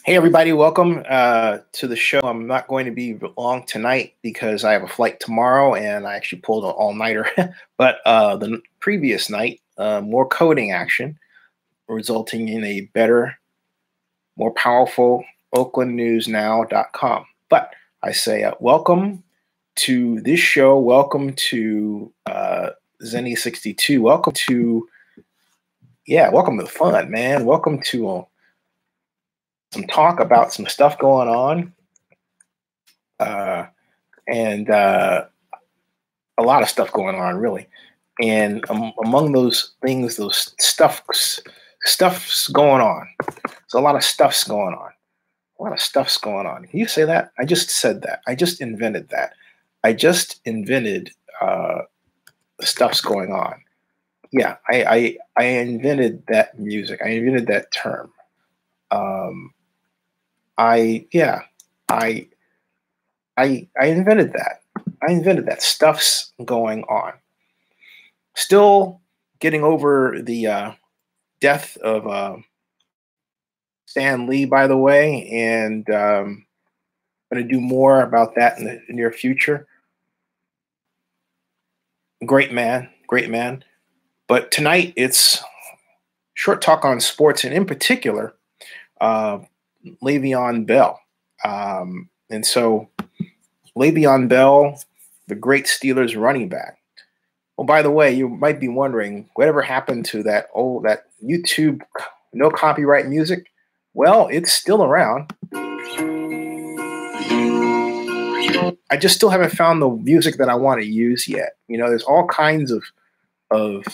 Hey, everybody, welcome to the show. I'm not going to be long tonight because I have a flight tomorrow and I actually pulled an all-nighter. But the previous night, more coding action, resulting in a better, more powerful OaklandNewsNow.com. But I say welcome to this show. Welcome to Zenny62. Welcome to the fun, man. Welcome to some talk about some stuff going on, and a lot of stuff going on, really. And among those things, those stuff's going on. There's a lot of stuff's going on. A lot of stuff's going on. Can you say that? I just said that. I just invented that. I just invented stuff's going on. Yeah, I invented that music. I invented that term. I invented that. I invented that. Stuff's going on. Still getting over the death of Stan Lee, by the way, and going to do more about that in the near future. Great man, great man. But tonight it's short talk on sports, and in particular, LeVeon Bell. And so LeVeon Bell, the great Steelers running back. Oh, by the way, you might be wondering, whatever happened to that YouTube no copyright music? Well, it's still around. I just still haven't found the music that I want to use yet. You know, there's all kinds of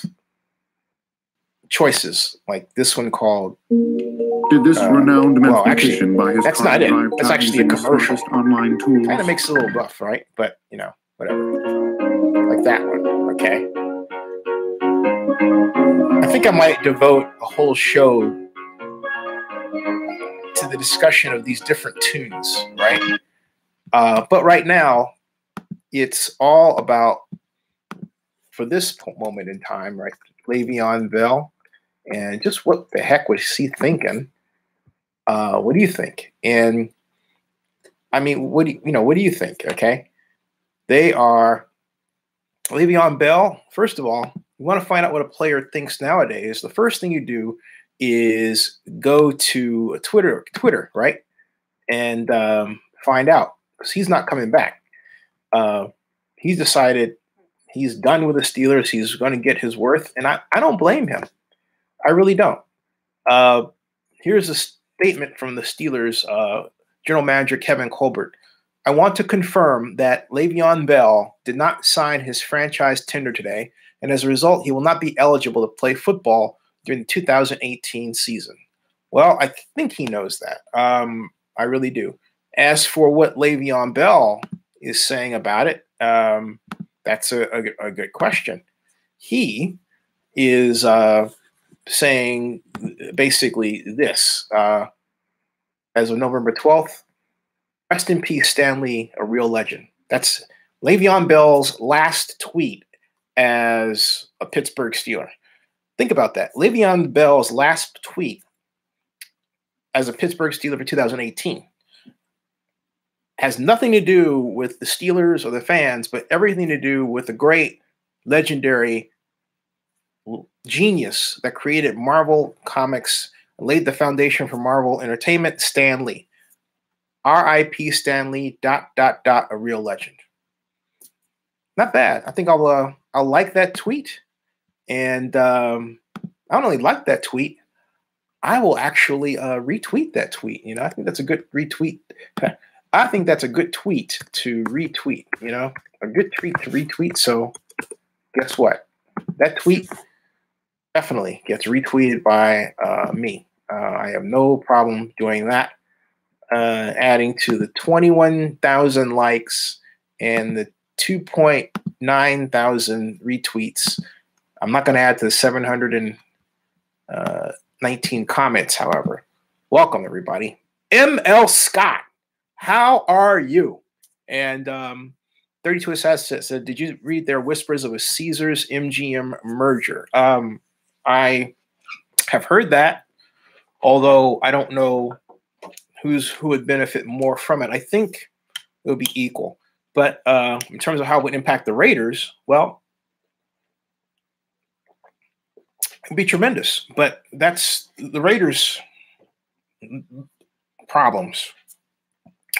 choices, like this one called Did this renowned mathematician by his that's not it. That's actually a commercial. Online tools. Kind of makes it a little rough, right? But you know, whatever. Like that one. Okay. I think I might devote a whole show to the discussion of these different tunes, right? But right now, it's all about, for this moment in time, right? LeVeon Bell, and just what the heck was he thinking? What do you think? And I mean, what do you think? Okay, they are LeVeon Bell. First of all, you want to find out what a player thinks nowadays. The first thing you do is go to Twitter, right, and find out, because he's not coming back. He's decided he's done with the Steelers. He's going to get his worth, and I don't blame him. I really don't. Here's a statement from the Steelers general manager Kevin Colbert. I want to confirm that LeVeon Bell did not sign his franchise tender today, and as a result, he will not be eligible to play football during the 2018 season. Well, I think he knows that. I really do. As for what LeVeon Bell is saying about it, that's a good question. He is saying basically this, as of November 12th, rest in peace, Stan Lee, a real legend. That's LeVeon Bell's last tweet as a Pittsburgh Steeler. Think about that. LeVeon Bell's last tweet as a Pittsburgh Steeler for 2018 has nothing to do with the Steelers or the fans, but everything to do with the great, legendary genius that created Marvel Comics, laid the foundation for Marvel Entertainment, Stan Lee. R.I.P. Stan Lee, ... a real legend. Not bad. I think I'll like that tweet. And I don't only like that tweet, I will actually retweet that tweet. You know, I think that's a good retweet. I think that's a good tweet to retweet, you know, a good tweet to retweet. So guess what? That tweet definitely gets retweeted by me. I have no problem doing that. Adding to the 21,000 likes and the 2.9 thousand retweets. I'm not going to add to the 719 comments, however. Welcome, everybody. M.L. Scott, how are you? And 32 Assassin said, did you read their whispers of a Caesars MGM merger? I have heard that, although I don't know who would benefit more from it, I think it would be equal. But in terms of how it would impact the Raiders, well, it'd be tremendous. But that's the Raiders' problems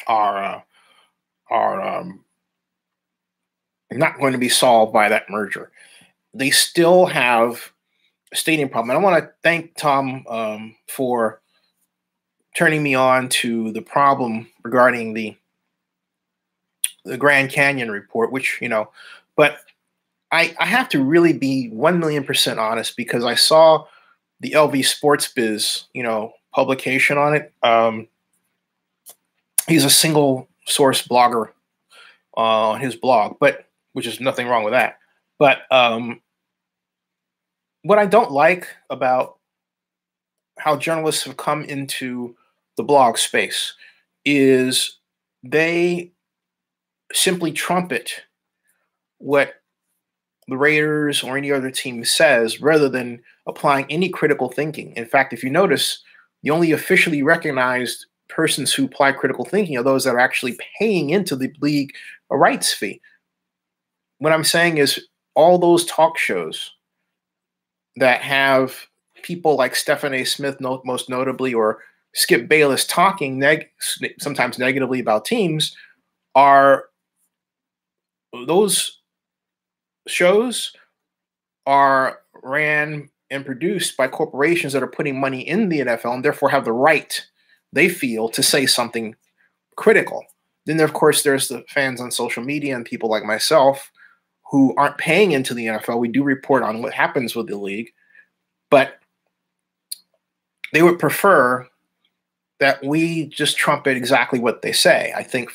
are not going to be solved by that merger. They still have a stadium problem. And I want to thank Tom for turning me on to the problem regarding the Grand Canyon report, which, but I have to really be 1,000,000% honest, because I saw the LV Sports Biz, publication on it. He's a single source blogger on his blog, which is nothing wrong with that. But what I don't like about how journalists have come into the blog space is they simply trumpet what the Raiders or any other team says rather than applying any critical thinking. In fact, if you notice, the only officially recognized persons who apply critical thinking are those that are actually paying into the league a rights fee. What I'm saying is all those talk shows that have people like Stephen A. Smith, most notably, or Skip Bayless talking sometimes negatively about teams, those shows are ran and produced by corporations that are putting money in the NFL and therefore have the right, they feel, to say something critical. Then, of course, there's the fans on social media and people like myself who aren't paying into the NFL. We do report on what happens with the league, but they would prefer that we just trumpet exactly what they say. I think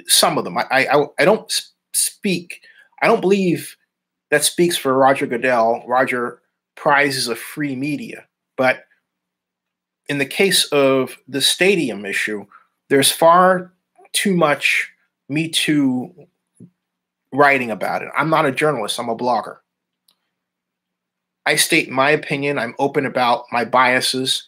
some of them. I don't speak. I don't believe that speaks for Roger Goodell. Roger prizes a free media, but in the case of the stadium issue, there's far too much Me Too writing about it. I'm not a journalist. I'm a blogger. I state my opinion. I'm open about my biases.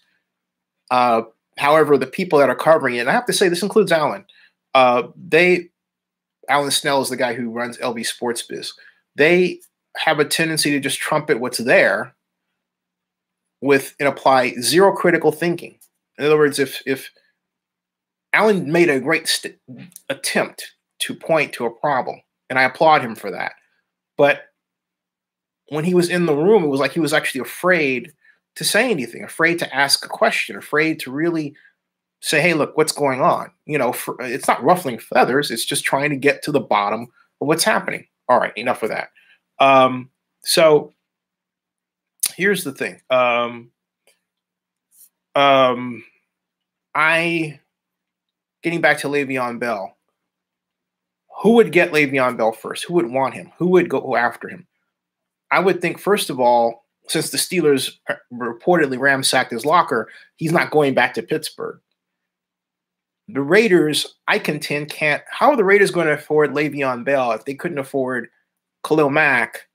However, the people that are covering it, and I have to say this includes Alan. Alan Snell is the guy who runs LV Sports Biz. They have a tendency to just trumpet what's there and apply zero critical thinking. In other words, if Alan made a great attempt to point to a problem, and I applaud him for that, but when he was in the room, it was like he was actually afraid to say anything, afraid to ask a question, afraid to really say, hey, look, what's going on? It's not ruffling feathers. It's just trying to get to the bottom of what's happening. All right, enough of that. So here's the thing. Getting back to Le'Veon Bell, who would get Le'Veon Bell first? Who would want him? Who would go after him? I would think, first of all, since the Steelers reportedly ransacked his locker, he's not going back to Pittsburgh. The Raiders, I contend, can't. How are the Raiders going to afford Le'Veon Bell if they couldn't afford Khalil Mack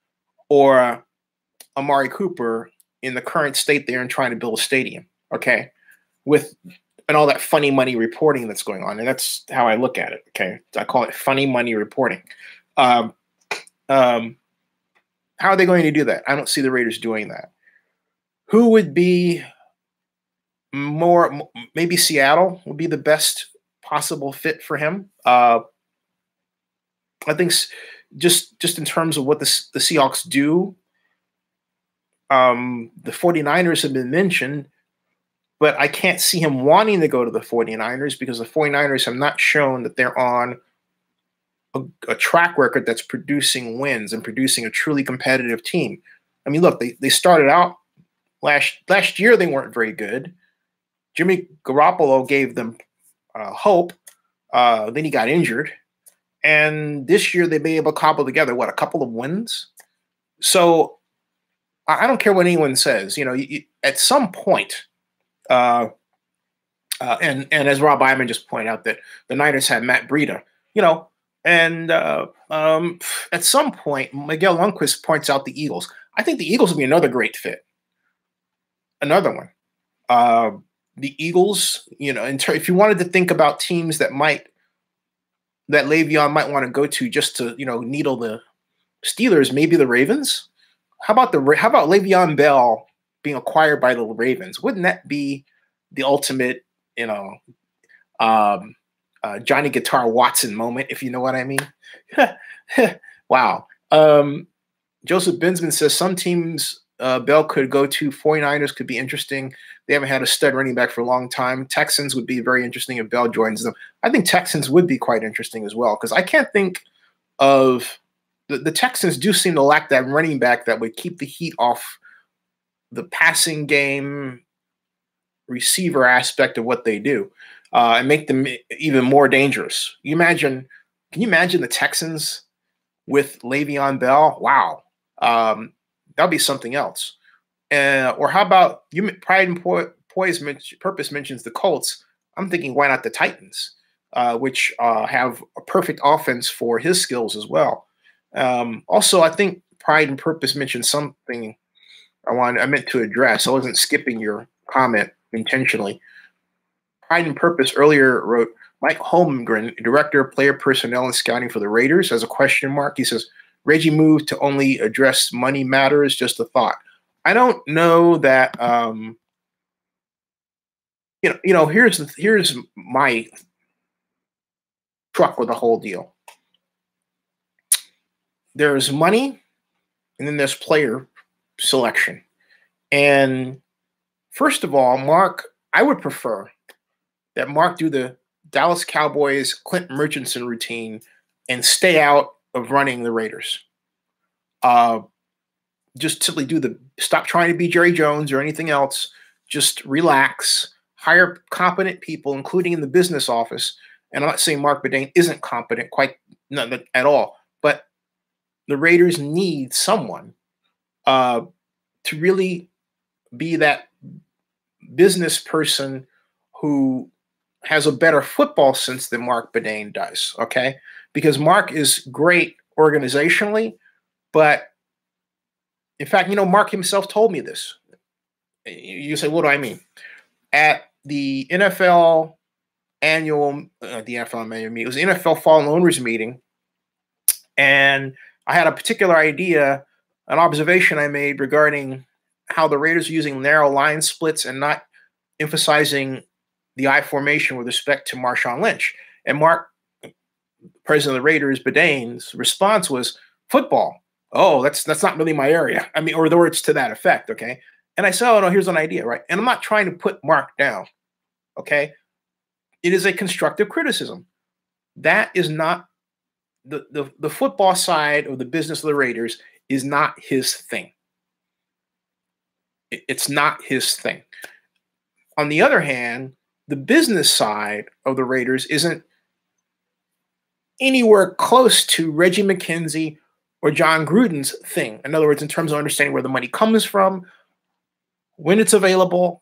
or Amari Cooper in the current state they're in trying to build a stadium? Okay, and all that funny money reporting that's going on, and that's how I look at it. Okay, I call it funny money reporting. How are they going to do that? I don't see the Raiders doing that. Who would be more? Maybe Seattle would be the best possible fit for him. I think just in terms of what the Seahawks do, the 49ers have been mentioned, but I can't see him wanting to go to the 49ers because the 49ers have not shown that they're on a track record that's producing wins and producing a truly competitive team. I mean, look, they started out last year, they weren't very good. Jimmy Garoppolo gave them hope. Then he got injured. And this year they've been able to cobble together, a couple of wins? So I don't care what anyone says. At some point, and as Rob Iman just pointed out, that the Niners had Matt Breida, and at some point, Miguel Lundquist points out the Eagles. I think the Eagles would be another great fit. Another one. the Eagles, if you wanted to think about teams that LeVeon might want to go to just to, needle the Steelers, maybe the Ravens. How about Le'Veon Bell being acquired by the Ravens? Wouldn't that be the ultimate, Johnny Guitar Watson moment, if you know what I mean? Wow. Joseph Binsman says some teams Bell could go to. 49ers could be interesting. They haven't had a stud running back for a long time. Texans would be very interesting if Bell joins them. I think Texans would be quite interesting as well, because I can't think of the Texans do seem to lack that running back that would keep the heat off the passing game receiver aspect of what they do, and make them even more dangerous. Can you imagine the Texans with Le'Veon Bell? Wow. That'll be something else. Or how about Pride and Purpose mentions the Colts. I'm thinking, why not the Titans, which have a perfect offense for his skills as well. Also, I think Pride and Purpose mentioned something I meant to address. I wasn't skipping your comment intentionally. Pride and Purpose earlier wrote, Mike Holmgren, Director of Player Personnel and Scouting for the Raiders, has a question mark. He says, Reggie moved to only address money matters, just a thought. I don't know that, here's my truck with the whole deal. There's money, and then there's player selection. And first of all, I would prefer that Mark do the Dallas Cowboys Clint Murchison routine and stay out of running the Raiders. Just simply stop trying to be Jerry Jones or anything else. Just relax, hire competent people, including in the business office. And I'm not saying Mark Bedane isn't competent, not at all, but the Raiders need someone to really be that business person who has a better football sense than Mark Bedane does, okay? Because Mark is great organizationally, but in fact, Mark himself told me this. You say, what do I mean? At the NFL annual meeting, it was the NFL Fall Owners meeting, and I had a particular idea, an observation I made regarding how the Raiders are using narrow line splits and not emphasizing the I formation with respect to Marshawn Lynch. And Mark, president of the Raiders, Bedane's response was, football. Oh, that's not really my area. I mean, or the words to that effect, okay? And I said, oh, no, here's an idea, right? And I'm not trying to put Mark down, okay? It is a constructive criticism. That is not the football side of the business of the Raiders is not his thing. It's not his thing. On the other hand, the business side of the Raiders isn't anywhere close to Reggie McKenzie or John Gruden's thing. In other words, in terms of understanding where the money comes from, when it's available,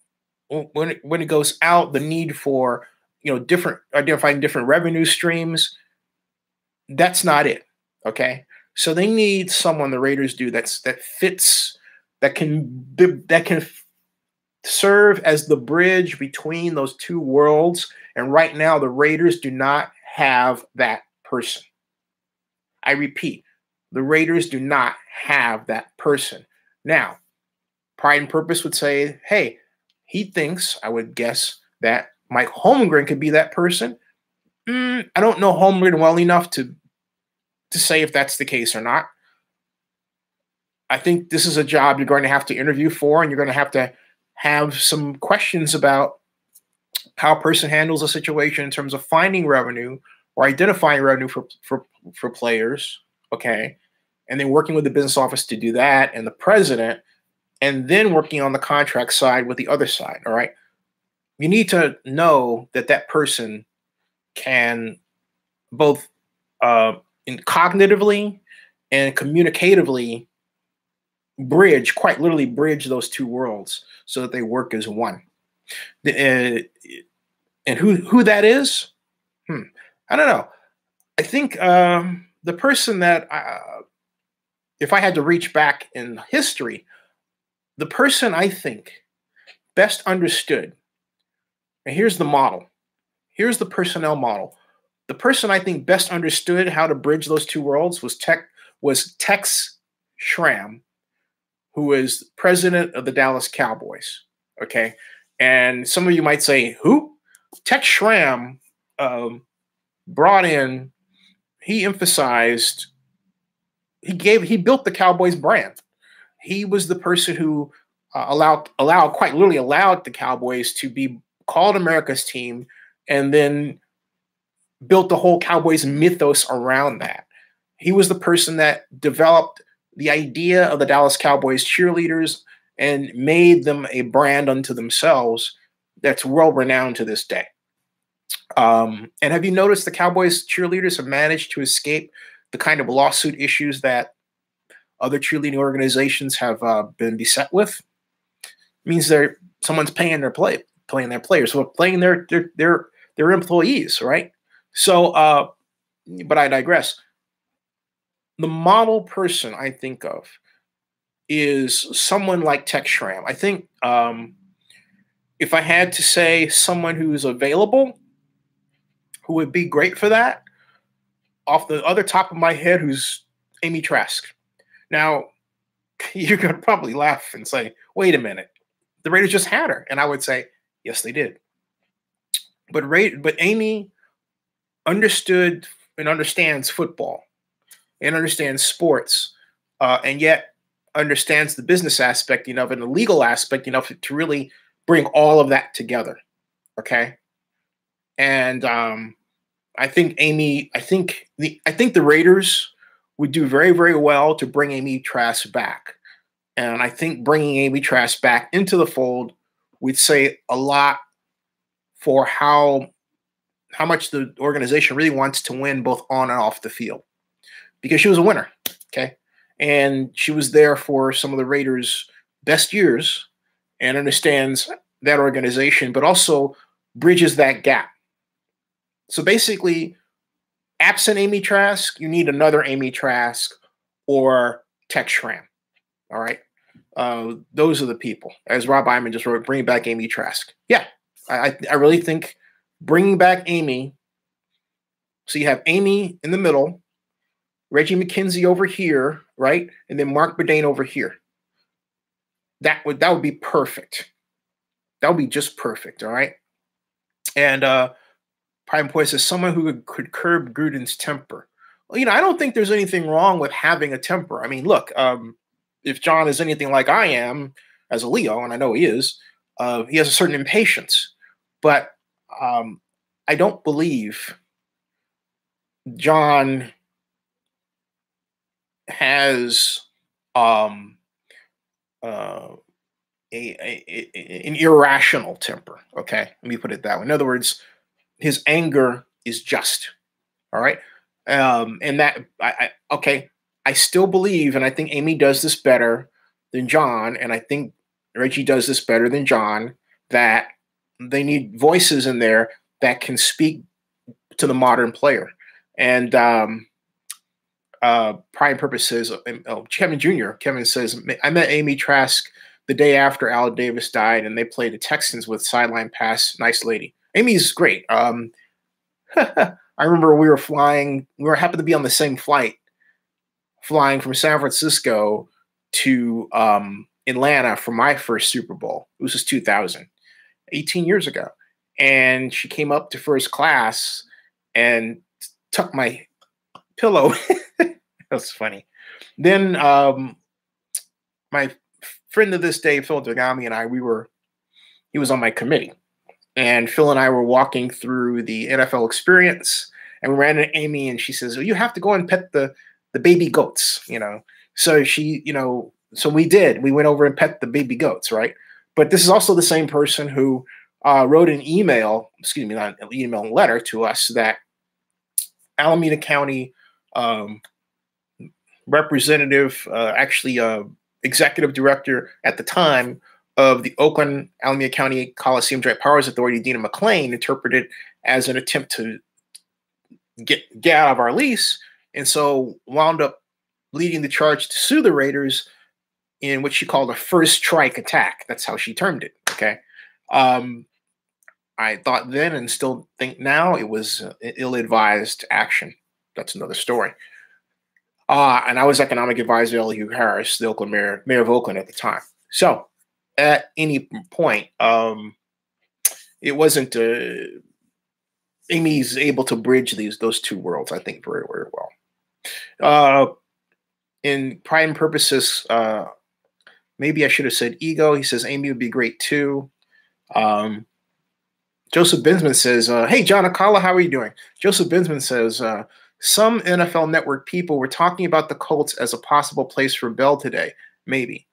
when it goes out, the need for identifying different revenue streams. That's not it. Okay, so they need someone, the Raiders do, that fits, that can serve as the bridge between those two worlds. And right now, the Raiders do not have that person. I repeat, the Raiders do not have that person. Now, Pride and Purpose would say, hey, he thinks, I would guess, that Mike Holmgren could be that person. I don't know Holmgren well enough to say if that's the case or not. I think this is a job you're going to have to interview for, and you're going to have some questions about how a person handles a situation in terms of finding revenue or identifying revenue for players, okay, and then working with the business office to do that, and the president, and then working on the contract side with the other side, all right? You need to know that person can both cognitively and communicatively quite literally bridge those two worlds so that they work as one. And who that is? I don't know. I think the person that, if I had to reach back in history, the person I think best understood And here's the model. Here's the personnel model. The person I think best understood how to bridge those two worlds was Tex Schramm, who is president of the Dallas Cowboys. Okay. And some of you might say, who? Tex Schramm brought in, he emphasized, he built the Cowboys brand. He was the person who quite literally allowed the Cowboys to be called America's team, and then built the whole Cowboys mythos around that. He was the person that developed the idea of the Dallas Cowboys cheerleaders and made them a brand unto themselves that's world-renowned to this day. And have you noticed the Cowboys cheerleaders have managed to escape the kind of lawsuit issues that other cheerleading organizations have been beset with? It means someone's paying their players, so playing their employees, right? So, but I digress. The model person I think of is someone like Tex Schramm. I think if I had to say someone who's available, who would be great for that, off the other top of my head, who's Amy Trask. Now, you're going to probably laugh and say, wait a minute, the Raiders just had her. And I would say, yes, they did. But Amy understood and understands football and understands sports, and yet understands the business aspect enough and the legal aspect enough to really bring all of that together. Okay. And I think the Raiders would do very, very well to bring Amy Trask back. And I think bringing Amy Trask back into the fold would say a lot for how much the organization really wants to win both on and off the field, because she was a winner. Okay. And she was there for some of the Raiders' best years and understands that organization, but also bridges that gap. So basically, absent Amy Trask, you need another Amy Trask or Tex Schramm. All right. Those are the people. As Rob Iman just wrote, bring back Amy Trask. Yeah, I really think bringing back Amy. So you have Amy in the middle, Reggie McKenzie over here, right? And then Mark Bedane over here. That would be perfect. That would be just perfect. All right. And Prime Point says someone who could curb Gruden's temper. Well, I don't think there's anything wrong with having a temper. I mean, look, if John is anything like I am as a Leo, and I know he is, he has a certain impatience. But I don't believe John has an irrational temper. Okay, let me put it that way. In other words, his anger is just. All right, and that I still believe, and I think Amy does this better than John, and I think Reggie does this better than John, that they need voices in there that can speak to the modern player. And Prime Purpose says, Kevin Jr., Kevin says, I met Amy Trask the day after Al Davis died, and they played the Texans with sideline pass. Nice lady. Amy's great. I remember we happened to be on the same flight, flying from San Francisco to Atlanta for my first Super Bowl. It was just 2000, 18 years ago. And she came up to first class and took my pillow. That was funny. Then my friend of this day, Phil Degami, and I, he was on my committee. And Phil and I were walking through the NFL experience, and we ran into Amy, and she says, well, you have to go and pet the baby goats, So she, so we did. We went over and pet the baby goats, right? But this is also the same person who wrote an email, not an email, letter to us that Alameda County representative, executive director at the time of the Oakland Alameda County Coliseum Joint Powers Authority, Dina McClain, interpreted as an attempt to get out of our lease, and so wound up leading the charge to sue the Raiders in what she called a first strike attack. That's how she termed it. Okay. I thought then and still think now it was ill-advised action. That's another story. And I was economic advisor to Elihu Harris, the Oakland mayor of Oakland at the time. So at any point, it wasn't Amy's able to bridge those two worlds, I think, very, very well. In Pride and Purposes, maybe I should have said ego. He says Amy would be great too. Joseph Binsman says, hey, John Akala, how are you doing? Joseph Binsman says, some NFL Network people were talking about the Colts as a possible place for Bell today. Maybe.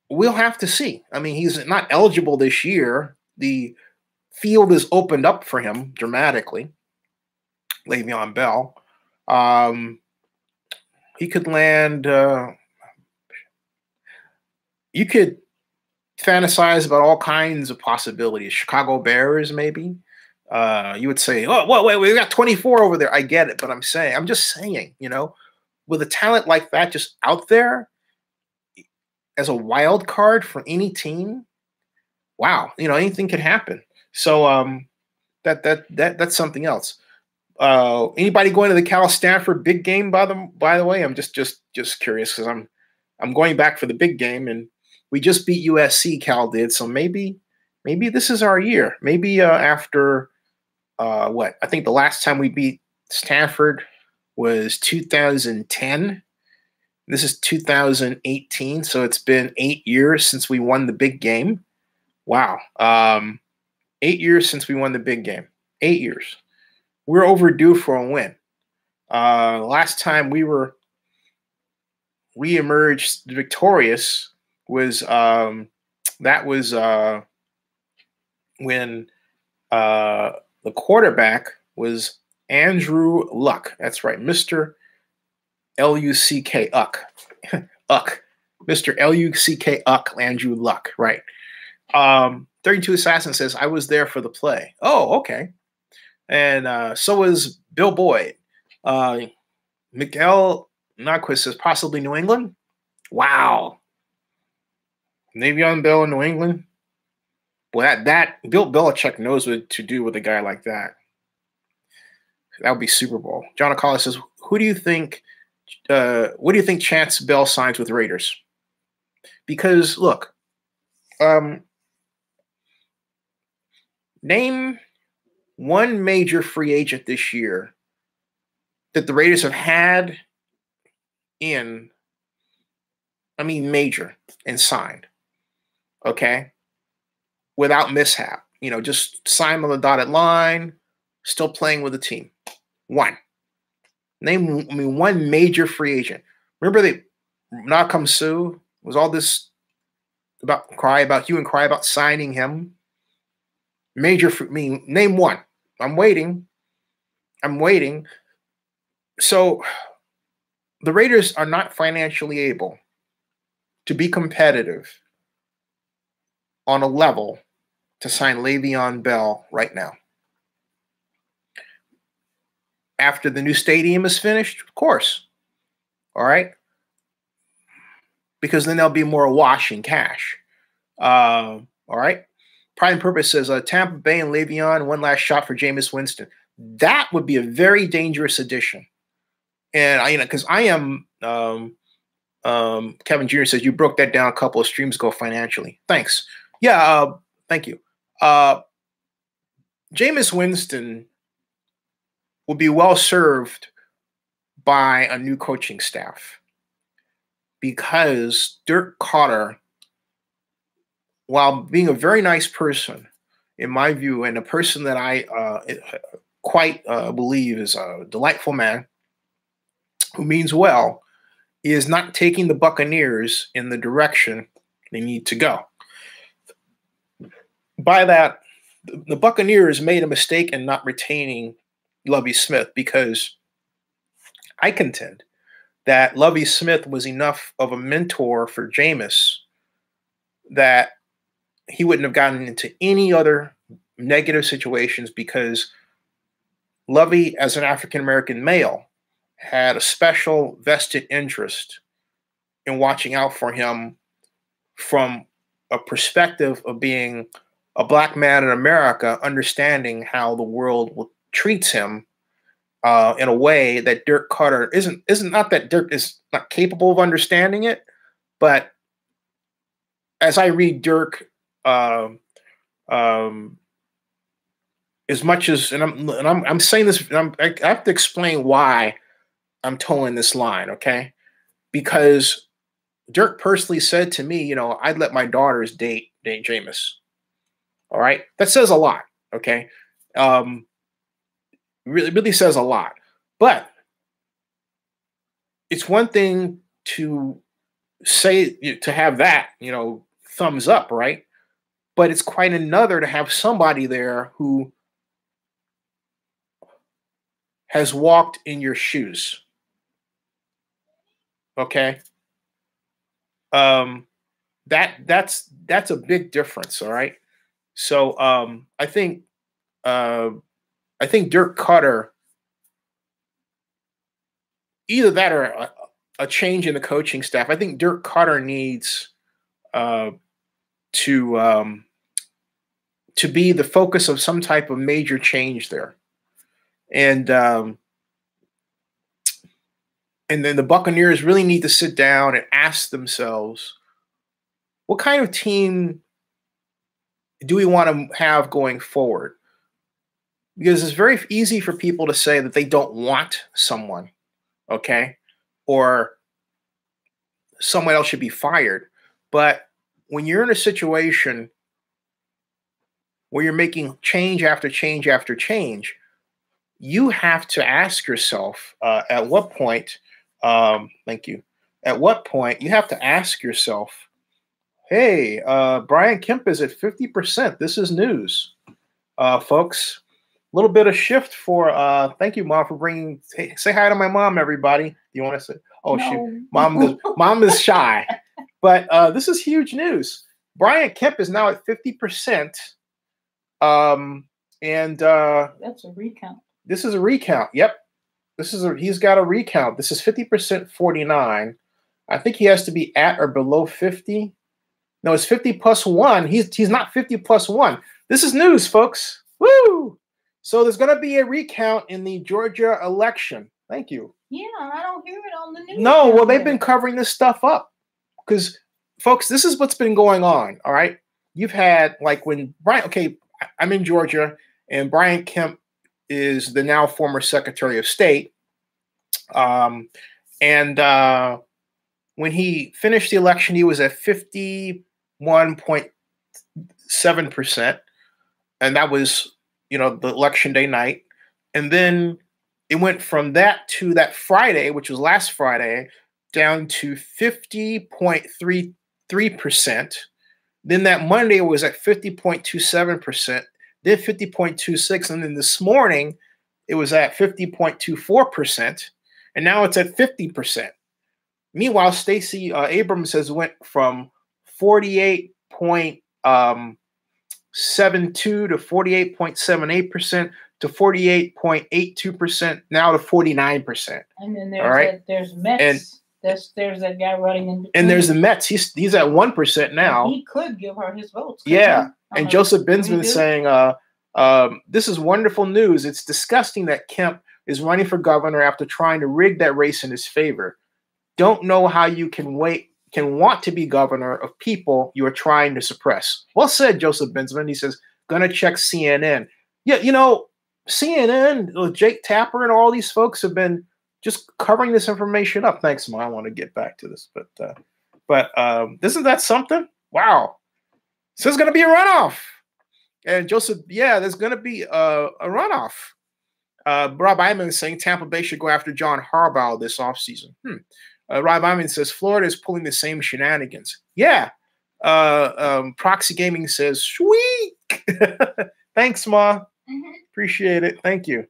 We'll have to see. I mean, he's not eligible this year. The field is opened up for him dramatically. LeVeon Bell. He could land. You could fantasize about all kinds of possibilities. Chicago Bears, maybe. You would say, oh, wait, we got 24 over there. I get it, but I'm just saying, with a talent like that just out there as a wild card for any team, wow, anything could happen. So that's something else. Anybody going to the Cal Stanford big game by the way? I'm just curious because I'm going back for the big game, and we just beat USC. Cal did, so maybe this is our year. Maybe after what I think the last time we beat Stanford was 2010. This is 2018, so it's been 8 years since we won the big game. Wow, 8 years since we won the big game. 8 years. We're overdue for a win. Last time we emerged victorious was when the quarterback was Andrew Luck. That's right, Mr. L-U-C-K Uck. Uck. Mr. L-U-C-K Uck, Andrew Luck, right. 32 Assassin says, I was there for the play. Oh, okay. And so was Bill Boyd. Miguel Narquist says, possibly New England. Wow. Le'Veon Bell in New England. Boy, that Bill Belichick knows what to do with a guy like that. That would be Super Bowl. John Akala says, what do you think Chance Bell signs with Raiders? Because, look, name one major free agent this year that the Raiders have had major and signed, okay, without mishap. Just sign on the dotted line, still playing with the team. One. Name one major free agent. Remember Nakam Sue was all this about hue and cry about signing him. Name one. I'm waiting. So the Raiders are not financially able to be competitive on a level to sign Le'Veon Bell right now. After the new stadium is finished, of course. All right? Because then there'll be more wash in cash. All right? Pride and Purpose says, Tampa Bay and Le'Veon, one last shot for Jameis Winston. That would be a very dangerous addition. And, because I am, Kevin Jr. says, you broke that down a couple of streams ago financially. Thanks. Yeah, thank you. Jameis Winston will be well served by a new coaching staff because Dirk Koetter, while being a very nice person, in my view, and a person that I quite believe is a delightful man who means well, is not taking the Buccaneers in the direction they need to go. By that, the Buccaneers made a mistake in not retaining Lovie Smith, because I contend that Lovie Smith was enough of a mentor for Jameis that he wouldn't have gotten into any other negative situations, because Lovie, as an African-American male, had a special vested interest in watching out for him from a perspective of being a black man in America, understanding how the world treats him in a way that Dirk Carter isn't. Not that Dirk is not capable of understanding it, but as I read Dirk, as much as, and I'm saying this, I have to explain why I'm towing this line, okay? Because Dirk personally said to me, you know, I'd let my daughters date Jameis. All right, that says a lot, okay? Really says a lot. But it's one thing to say, to have that, you know, thumbs up, right? But it's quite another to have somebody there who has walked in your shoes. Okay. That's a big difference, all right? So I think Dirk Carter, either that or a change in the coaching staff. I think Dirk Carter needs to be the focus of some type of major change there. And then the Buccaneers really need to sit down and ask themselves, what kind of team do we want to have going forward? Because it's very easy for people to say that they don't want someone, okay? Or someone else should be fired. But when you're in a situation where you're making change after change after change, you have to ask yourself at what point, thank you, at what point you have to ask yourself, hey, Brian Kemp is at 50%. This is news, folks. A little bit of shift for, thank you, Mom, for bringing, say hi to my mom, everybody. Do you want to say, oh, no. Shoot, mom is shy. But this is huge news. Brian Kemp is now at 50%. And that's a recount. This is a recount. Yep. He's got a recount. This is 50% 49. I think he has to be at or below 50. No, it's 50 plus 1. He's not 50 plus 1. This is news, folks. Woo! So there's going to be a recount in the Georgia election. Thank you. Yeah, I don't hear it on the news. No, well, they've been covering this stuff up. Because, folks, this is what's been going on, all right? You've had, like, when Brian, okay, I'm in Georgia, and Brian Kemp is the now former Secretary of State. And when he finished the election, he was at 51.7%. And that was, you know, the election day night. And then it went from that to that Friday, which was last Friday, down to 50.33%. Then that Monday was at 50.27%, then 50.26%. And then this morning, it was at 50.24%. And now it's at 50%. Meanwhile, Stacey Abrams has went from 48.72 to 48.78% to 48.82%, now to 49%. And then there's Mets. And there's that guy running in between. And there's the Mets. He's at 1% now. And he could give her his votes. Yeah. And Joseph Benjamin is saying, this is wonderful news. It's disgusting that Kemp is running for governor after trying to rig that race in his favor. Don't know how you can want to be governor of people you are trying to suppress. Well said, Joseph Benjamin. He says, gonna check CNN. Yeah, you know, CNN, Jake Tapper and all these folks have been just covering this information up. Thanks, Ma. I want to get back to this, but isn't that something? Wow. So there's gonna be a runoff. And Joseph, yeah, there's gonna be a runoff. Rob Iman is saying Tampa Bay should go after John Harbaugh this offseason. Rob Iman says Florida is pulling the same shenanigans. Yeah. Proxy Gaming says, sweet. Thanks, Ma. Appreciate it. Thank you.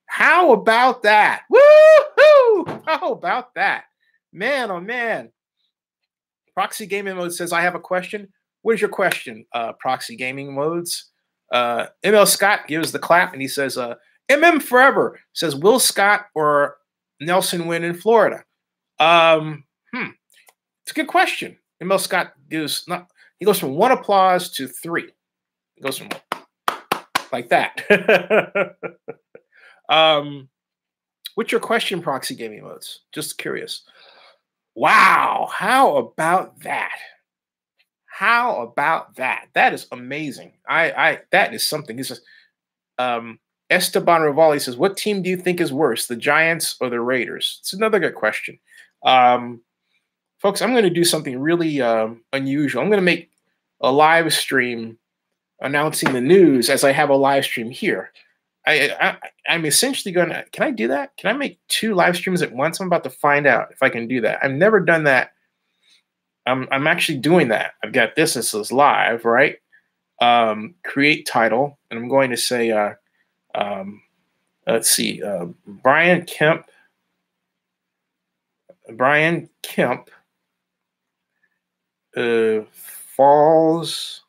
How about that? Woo-hoo! How about that? Man, oh, man. Proxy Gaming Mode says, I have a question. What is your question, Proxy Gaming Modes? ML Scott gives the clap, and he says, MM Forever says, will Scott or Nelson win in Florida? It's a good question. ML Scott gives He goes from 1 applause to 3. He goes from like that. What's your question, Proxy Gaming Modes? Just curious. Wow, how about that? How about that? That is amazing. That is something. He says, Esteban Rivali says, what team do you think is worse, the Giants or the Raiders? It's another good question. Folks, I'm going to do something really unusual. I'm going to make a live stream announcing the news as I have a live stream here. I'm essentially going to, can I do that? Can I make 2 live streams at once? I'm about to find out if I can do that. I've never done that. I'm actually doing that. I've got this is live, right? Create title, and I'm going to say, let's see, Brian Kemp falls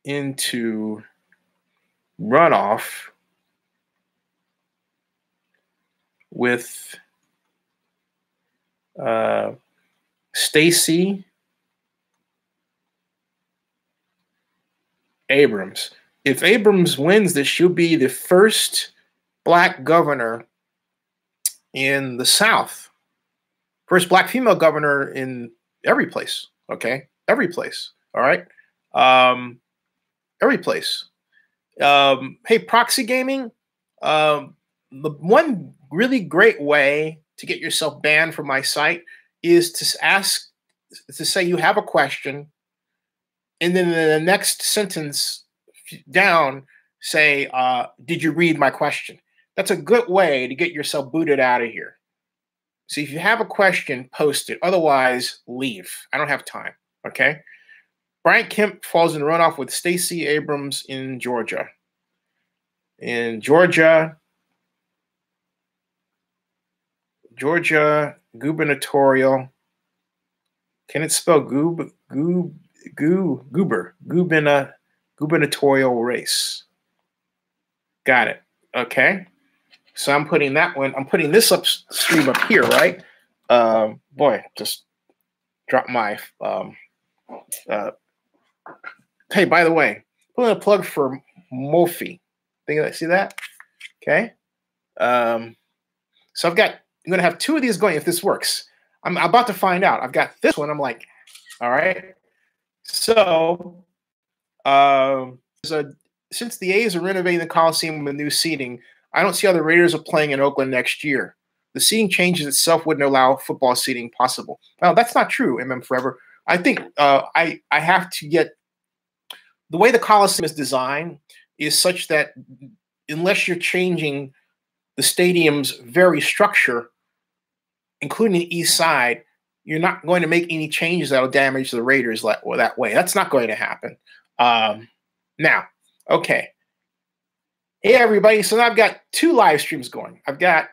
into runoff with Stacey Abrams. If Abrams wins this, she'll be the first Black governor in the South. First Black female governor in every place. Okay, every place. All right, every place. Hey, Proxy Gaming. The one really great way to get yourself banned from my site is to say you have a question, and then in the next sentence down say, did you read my question? That's a good way to get yourself booted out of here. See, if you have a question, post it. Otherwise, leave. I don't have time. Okay. Brian Kemp falls in runoff with Stacey Abrams in Georgia. In Georgia gubernatorial. Can it spell gubernatorial race? Got it. Okay. So I'm putting that one. I'm putting this stream up here, right? Boy, just dropped my. Hey, by the way, putting a plug for Mophie. See that? Okay. So I'm going to have 2 of these going if this works. I'm about to find out. I've got this one. I'm like, all right. So, since the A's are renovating the Coliseum with new seating, I don't see how the Raiders are playing in Oakland next year. The seating changes itself wouldn't allow football seating possible. Well, that's not true, MM Forever. I think I have to get the way the Coliseum is designed is such that unless you're changing the stadium's very structure, including the east side, you're not going to make any changes that will damage the Raiders that way. That's not going to happen. Now, okay. Hey, everybody. So now I've got 2 live streams going. I've got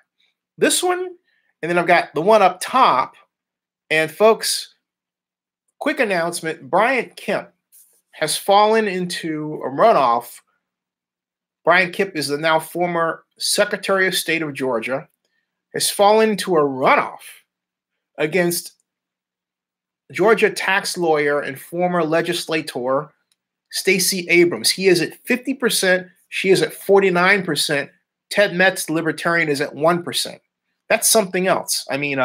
this one, and then I've got the one up top. And folks, quick announcement. Brian Kemp has fallen into a runoff. Brian Kemp is the now former Secretary of State of Georgia, has fallen into a runoff against Georgia tax lawyer and former legislator Stacey Abrams. He is at 50%. She is at 49%. Ted Metz, libertarian, is at 1%. That's something else. I mean,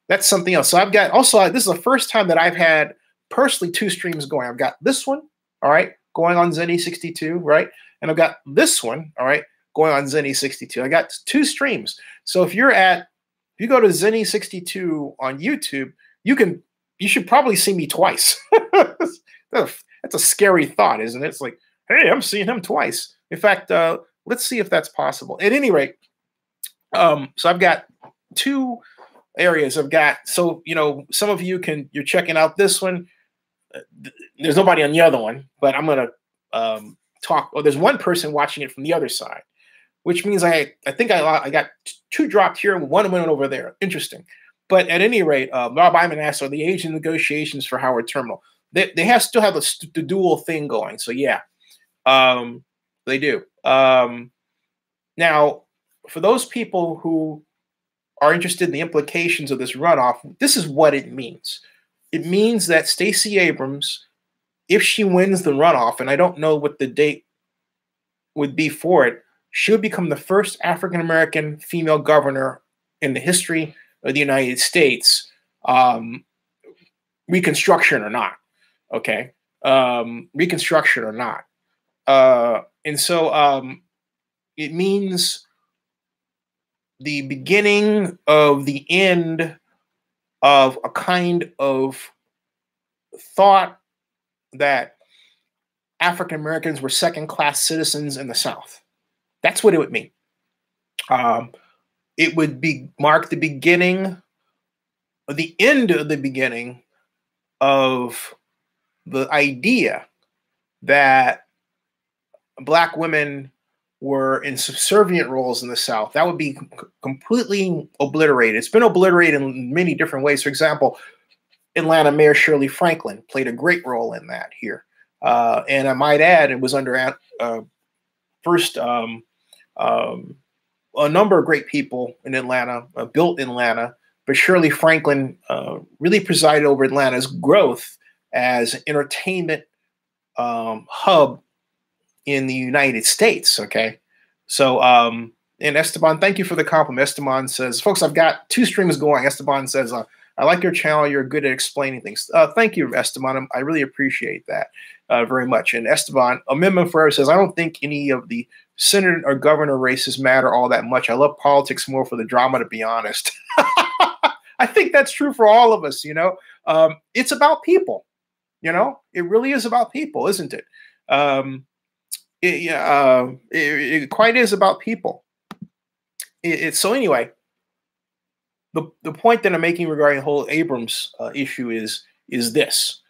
that's something else. So I've got also, this is the first time that I've had personally 2 streams going. I've got this one, all right, going on Zenny62, right? And I've got this one, all right, going on Zenny62. I got 2 streams. So if you go to Zenny62 on YouTube, you should probably see me twice. That's a scary thought, isn't it? It's like, hey, I'm seeing him twice. In fact, let's see if that's possible. At any rate, so I've got 2 areas. I've got, so, some of you you're checking out this one. There's nobody on the other one, but I'm going to talk. There's one person watching it from the other side, which means I think I got 2 dropped here and 1 went over there. Interesting. But at any rate, Rob Iman asked, are the age of negotiations for Howard Terminal? They still have the dual thing going. So yeah, they do. Now, for those people who are interested in the implications of this runoff, this is what it means. it means that Stacey Abrams, if she wins the runoff, and I don't know what the date would be for it, she would become the first African-American female governor in the history of the United States, Reconstruction or not, okay? Reconstruction or not. And so it means the beginning of the end of a kind of thought that African Americans were second-class citizens in the South. That's what it would mean. It would mark the beginning, or the end of the beginning of the idea that Black women were in subservient roles in the South. That would be completely obliterated. It's been obliterated in many different ways. For example, Atlanta Mayor Shirley Franklin played a great role in that here. And I might add, it was under first a number of great people in Atlanta, built in Atlanta, but Shirley Franklin really presided over Atlanta's growth as an entertainment hub in the United States, okay? So, and Esteban, thank you for the compliment. Esteban says, folks, I've got 2 streams going. Esteban says, I like your channel. You're good at explaining things. Thank you, Esteban. I really appreciate that very much. And Esteban, Amendment Forever says, I don't think any of the senator or governor races matter all that much. I love politics more for the drama, to be honest. I think that's true for all of us, you know. It's about people, you know. It really is about people, isn't it? It quite is about people. So anyway, the point that I'm making regarding the whole Abrams issue is this.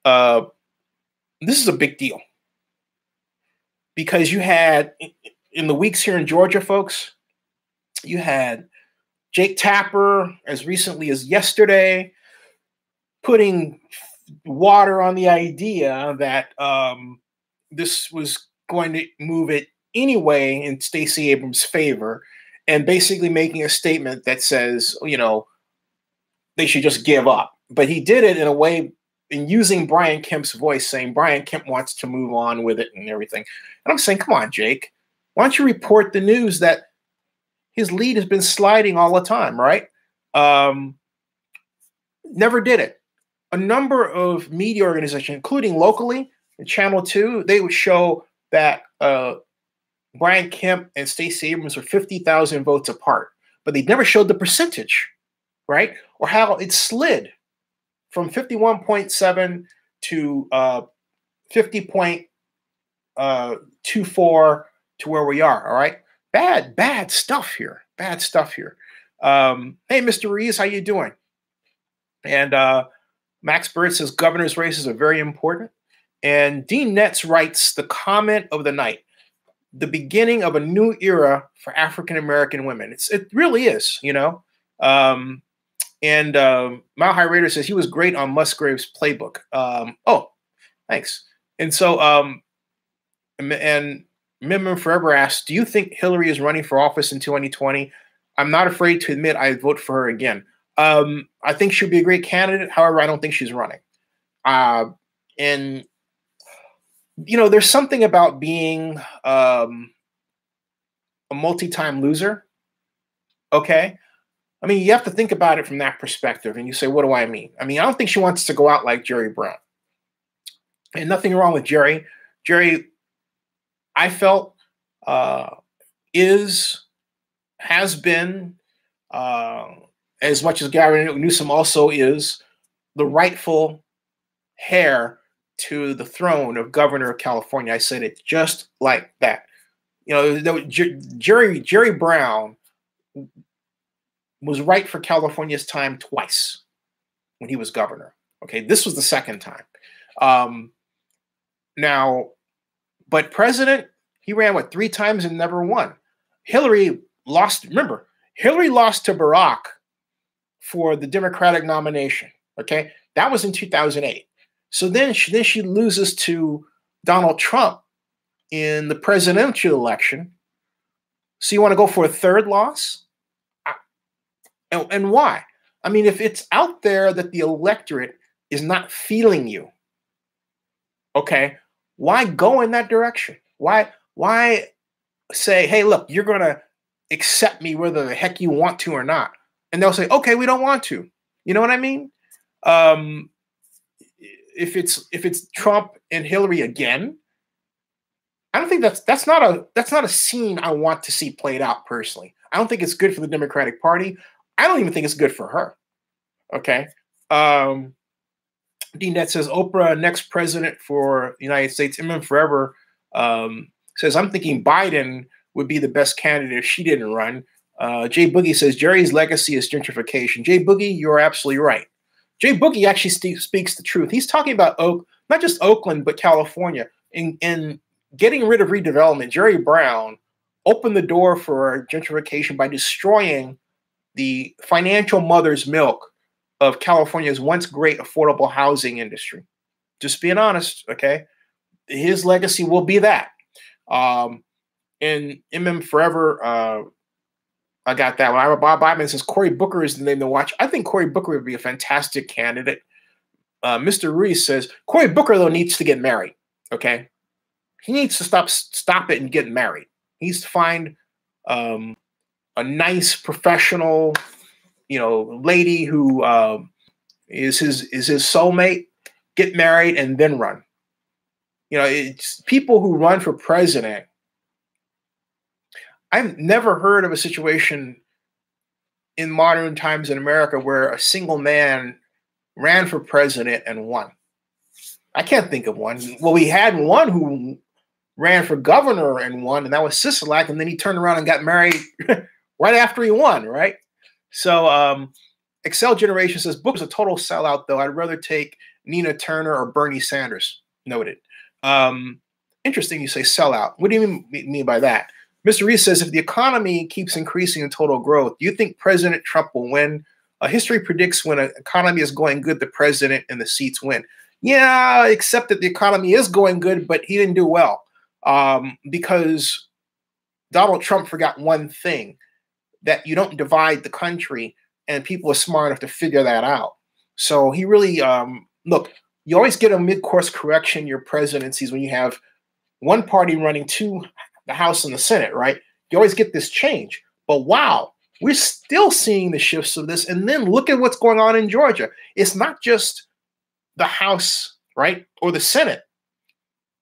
This is a big deal because you had, in the weeks here in Georgia, folks, you had Jake Tapper, as recently as yesterday, putting water on the idea that this was going to move it anyway in Stacey Abrams' favor, and basically making a statement that says, you know, they should just give up. But he did it in a way, in using Brian Kemp's voice, saying Brian Kemp wants to move on with it and everything. And I'm saying, come on, Jake, why don't you report the news that his lead has been sliding all the time, right? Never did it. A number of media organizations, including locally, Channel 2, they would show that Brian Kemp and Stacey Abrams were 50,000 votes apart, but they never showed the percentage, right? Or how it slid from 51.7 to 50.24 to where we are, all right? Bad stuff here. Bad stuff here. Hey, Mr. Ruiz, how you doing? And Max Bird says governor's races are very important. And Dean Netz writes the comment of the night, the beginning of a new era for African-American women. It really is, you know. And Mile High Raider says he was great on Musgrave's playbook. Oh, thanks. And so, and Amendment Forever asks, do you think Hillary is running for office in 2020? I'm not afraid to admit I'd vote for her again. I think she'll be a great candidate. However, I don't think she's running. And you know, there's something about being a multi-time loser. Okay. I mean, you have to think about it from that perspective. And you say, what do I mean? I mean, I don't think she wants to go out like Jerry Brown. And nothing wrong with Jerry. Jerry, I felt, has been, as much as Gary Newsom also is, the rightful heir to the throne of governor of California. I said it just like that. You know, Jerry Brown was right for California's time twice when he was governor. Okay, this was the second time. Now, but president, he ran, what, 3 times and never won. Hillary lost, remember, Hillary lost to Barack for the Democratic nomination, okay? That was in 2008. So then she loses to Donald Trump in the presidential election. So you want to go for a third loss? And why? I mean, if it's out there that the electorate is not feeling you, okay, why go in that direction? Why say, hey, look, you're going to accept me whether the heck you want to or not? And they'll say, okay, we don't want to. You know what I mean? If it's Trump and Hillary again, I don't think that's not a scene I want to see played out personally. I don't think it's good for the Democratic Party. I don't even think it's good for her. Okay. D-Net says Oprah, next president for the United States, MM Forever, says, I'm thinking Biden would be the best candidate if she didn't run. Jay Boogie says, Jerry's legacy is gentrification. Jay Boogie, you're absolutely right. Jay Boogie actually speaks the truth. He's talking about not just Oakland, but California. In getting rid of redevelopment, Jerry Brown opened the door for gentrification by destroying the financial mother's milk of California's once great affordable housing industry. Just being honest, okay? His legacy will be that. And MM Forever, I got that one. Bob Biden says Cory Booker is the name to watch. I think Cory Booker would be a fantastic candidate. Mr. Ruiz says Cory Booker, though, needs to get married, okay? He needs to stop it and get married. He needs to find a nice professional, lady who is his soulmate, get married and then run. It's people who run for president. I've never heard of a situation in modern times in America where a single man ran for president and won. I can't think of one. Well, we had one who ran for governor and won, and that was Sisolak, and then he turned around and got married right after he won, right? So Excel Generation says, Booker's a total sellout, though. I'd rather take Nina Turner or Bernie Sanders. Noted. Interesting you say sellout. What do you mean by that? Mr. Reese says, if the economy keeps increasing in total growth, do you think President Trump will win? History predicts when an economy is going good, the president and the seats win. Yeah, except that the economy is going good, but he didn't do well because Donald Trump forgot one thing, that you don't divide the country, and people are smart enough to figure that out. So he really, look, you always get a mid-course correction in your presidencies when you have one party running to the House and the Senate, right? You always get this change. But wow, we're still seeing the shifts of this. And then look at what's going on in Georgia. It's not just the House, right, or the Senate,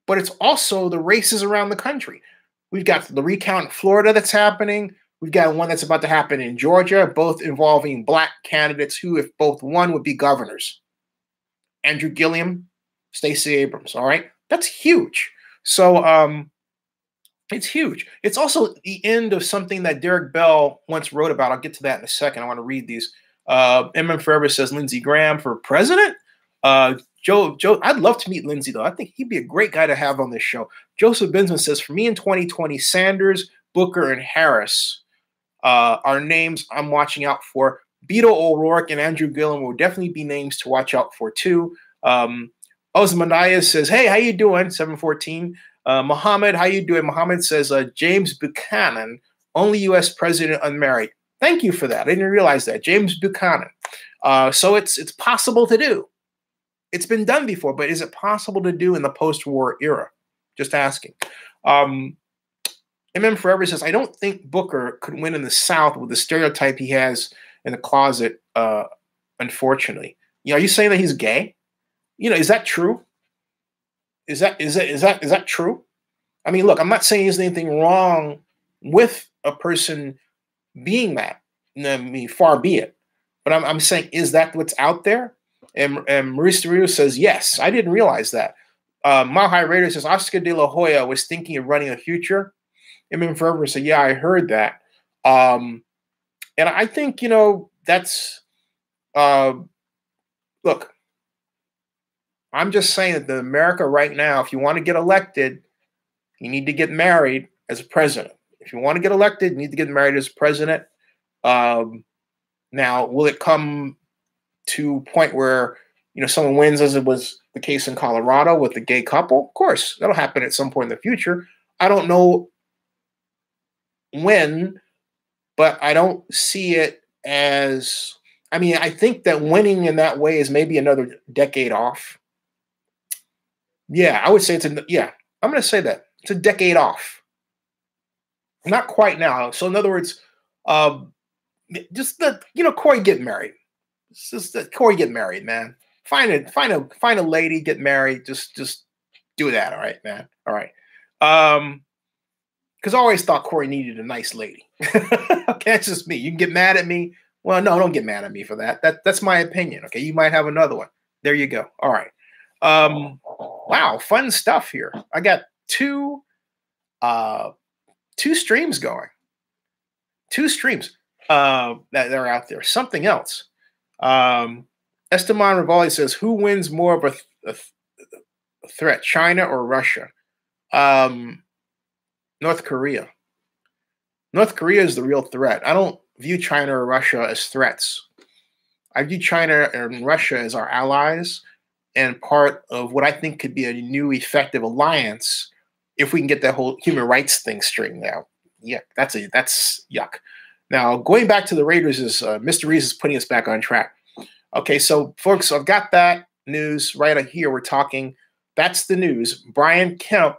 but it's also the races around the country. We've got the recount in Florida that's happening. We've got one that's about to happen in Georgia, both involving black candidates who, if both won, would be governors. Andrew Gilliam, Stacey Abrams, all right? That's huge. So it's huge. It's also the end of something that Derek Bell once wrote about. I'll get to that in a second. I want to read these. MM Forever says Lindsey Graham for president. Joe, I'd love to meet Lindsey, though. I think he'd be a great guy to have on this show. Joseph Bensman says, for me in 2020, Sanders, Booker, and Harris are names I'm watching out for. Beto O'Rourke and Andrew Gillum will definitely be names to watch out for, too. Osmaniah says, hey, how you doing? 714. Mohammed, how you doing? Mohammed says, James Buchanan, only U.S. president unmarried. Thank you for that. I didn't realize that. James Buchanan. So it's possible to do. It's been done before, but is it possible to do in the post-war era? Just asking. MM Forever says, I don't think Booker could win in the South with the stereotype he has in the closet, unfortunately. Are you saying that he's gay? Is that true? Is that true? I mean, look, I'm not saying there's anything wrong with a person being that. I mean, far be it. But I'm saying, is that what's out there? And Maurice Rio says, yes, I didn't realize that. Mile High Raider says, Oscar De La Hoya was thinking of running a future. MM Forever said, yeah, I heard that. And I think, that's, look, I'm just saying that the America right now, if you want to get elected, you need to get married as a president. If you want to get elected, you need to get married as president. Now, will it come to a point where, someone wins, as it was the case in Colorado with the gay couple? Of course, that'll happen at some point in the future. I don't know when, but I don't see it as I mean, I think that winning in that way is maybe another decade off. Yeah, I would say yeah, I'm going to say that. It's a decade off. Not quite now. So in other words, just Corey get married. It's just Corey get married, man. Find a lady, get married. Just do that, all right, man. All right. Because I always thought Corey needed a nice lady. Okay, that's just me. You can get mad at me. Well, no, don't get mad at me for that. That's my opinion. Okay, you might have another one. There you go. All right. Wow, fun stuff here. I got two streams going. Two streams that are out there. Something else. Esteban Rivali says, who wins more of a threat, China or Russia? North Korea. North Korea is the real threat. I don't view China or Russia as threats. I view China and Russia as our allies and part of what I think could be a new effective alliance if we can get that whole human rights thing straightened out. Yeah, that's yuck. Now, going back to the Raiders is Mr. Reese is putting us back on track. Okay, so folks, I've got that news right here. We're talking. That's the news. Brian Kemp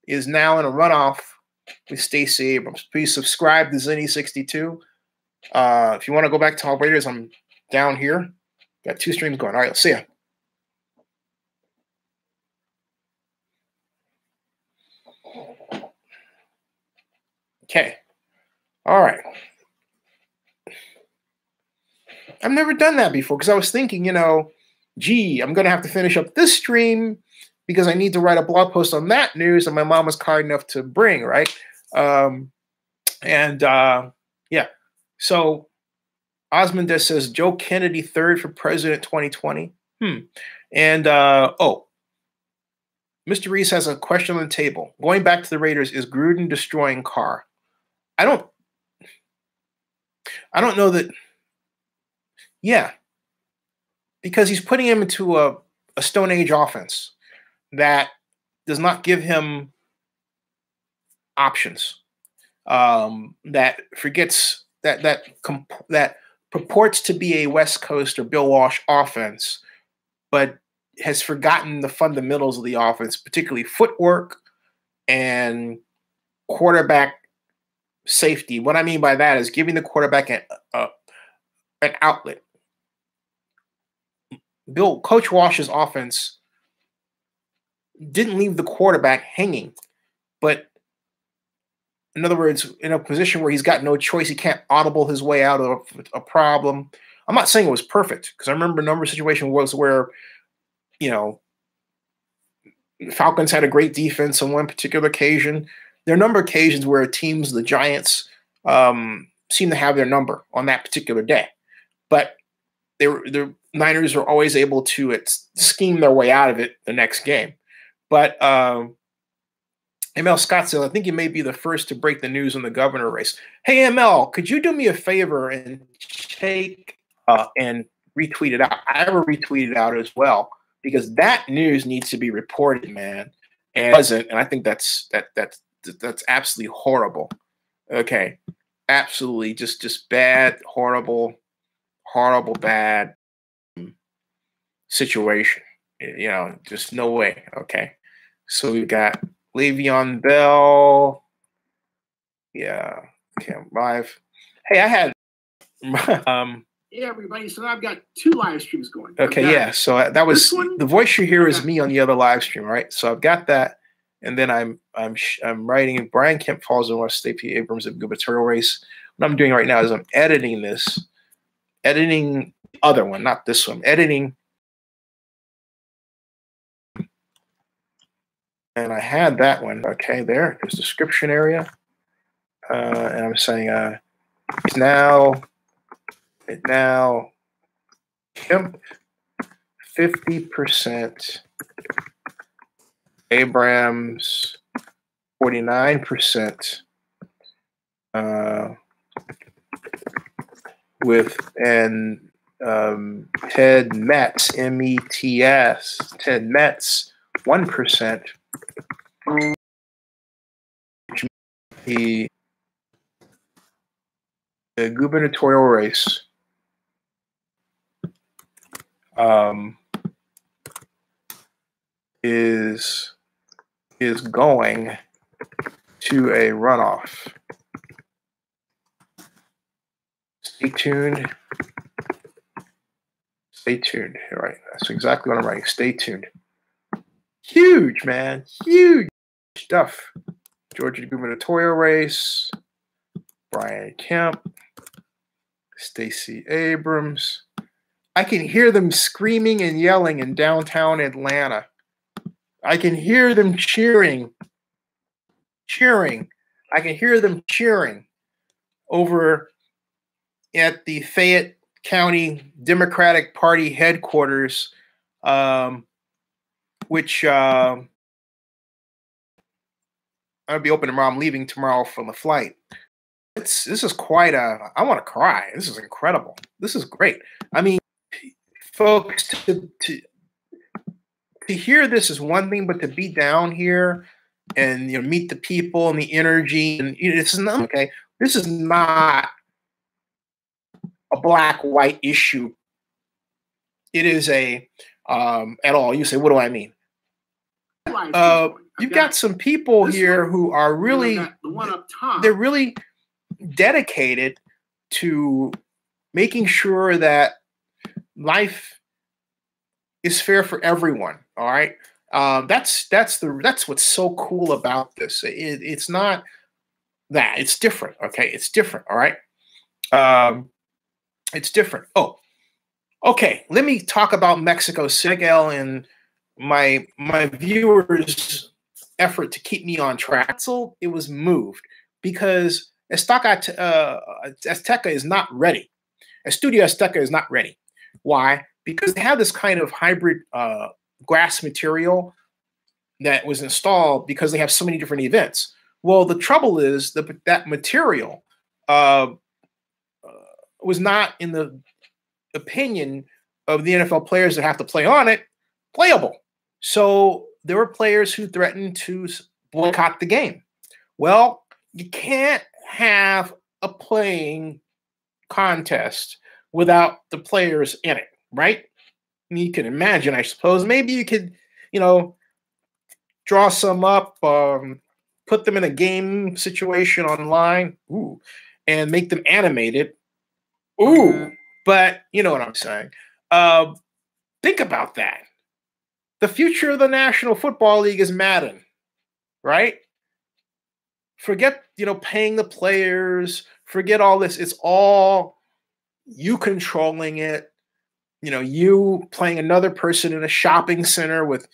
is now in a runoff with Stacey Abrams. Please subscribe to Zinni62. If you want to go back to our Raiders, I'm down here. Got two streams going. All right, I'll see ya. Okay. All right. I've never done that before because I was thinking, gee, I'm going to have to finish up this stream because I need to write a blog post on that news, and my mom was kind enough to bring, right? Yeah. So Osmond says Joe Kennedy third for president 2020. And Mr. Reese has a question on the table. Going back to the Raiders, is Gruden destroying Carr? I don't know that. Yeah, because he's putting him into a Stone Age offense that does not give him options. That forgets that purports to be a West Coast or Bill Walsh offense, but has forgotten the fundamentals of the offense, particularly footwork and quarterback safety. What I mean by that is giving the quarterback an outlet. Coach Walsh's offense didn't leave the quarterback hanging, but in other words, in a position where he's got no choice, he can't audible his way out of a problem. I'm not saying it was perfect because I remember a number of situations where Falcons had a great defense on one particular occasion. There are a number of occasions where teams, the Giants, seem to have their number on that particular day, but the Niners are always able to scheme their way out of it the next game. But ML Scott says, I think you may be the first to break the news on the governor race. Hey, ML, could you do me a favor and take and retweet it out? I will retweet it out as well because that news needs to be reported, man. And it wasn't, and I think that's absolutely horrible. Okay, absolutely, just bad, horrible, bad situation. Just no way. Okay, so we've got LeVeon Bell. Yeah. Okay, I'm live. Hey, I had Hey everybody, so I've got two live streams going. Okay, yeah. So that was the voice you hear is me on the other live stream, right? So I've got that, and then I'm writing Brian Kemp falls in West Stacey Abrams of gubernatorial race. What I'm doing right now is I'm editing the other one, not this one. Editing. And I had that one. Okay, there's description area. And I'm saying it now Kemp 50%, Abrams 49%, with Ted Metz, METS, Ted Metz 1%. The gubernatorial race is going to a runoff. Stay tuned. Stay tuned. All right, that's exactly what I'm writing. Stay tuned. Huge, man. Huge stuff. Georgia gubernatorial race. Brian Kemp. Stacey Abrams. I can hear them screaming and yelling in downtown Atlanta. I can hear them cheering. I can hear them cheering over at the Fayette County Democratic Party headquarters, which I'll be open tomorrow. I'm leaving tomorrow for the flight. This is quite a, I want to cry. This is incredible. This is great. I mean, folks, to hear this is one thing, but to be down here and meet the people and the energy, and it's not okay. This is not a black-white issue. It is a at all. You say, what do I mean? You've got some people here who are really, they're really dedicated to making sure that life is fair for everyone. All right. That's what's so cool about this. It's not that, it's different. Okay. It's different. All right. It's different. Oh, okay. Let me talk about Mexico, Senegal, and my viewers' effort to keep me on track. So it was moved because Azteca is not ready. Estudio Azteca is not ready. Why? Because they have this kind of hybrid grass material that was installed because they have so many different events. Well, the trouble is that material was not, in the opinion of the NFL players that have to play on it, playable. So there were players who threatened to boycott the game. Well, you can't have a playing contest without the players in it, right? You can imagine, I suppose. Maybe you could, draw some up, put them in a game situation online, and make them animated. But you know what I'm saying. Think about that. The future of the National Football League is Madden, right? Forget, paying the players. Forget all this. It's all you controlling it. You playing another person in a shopping center with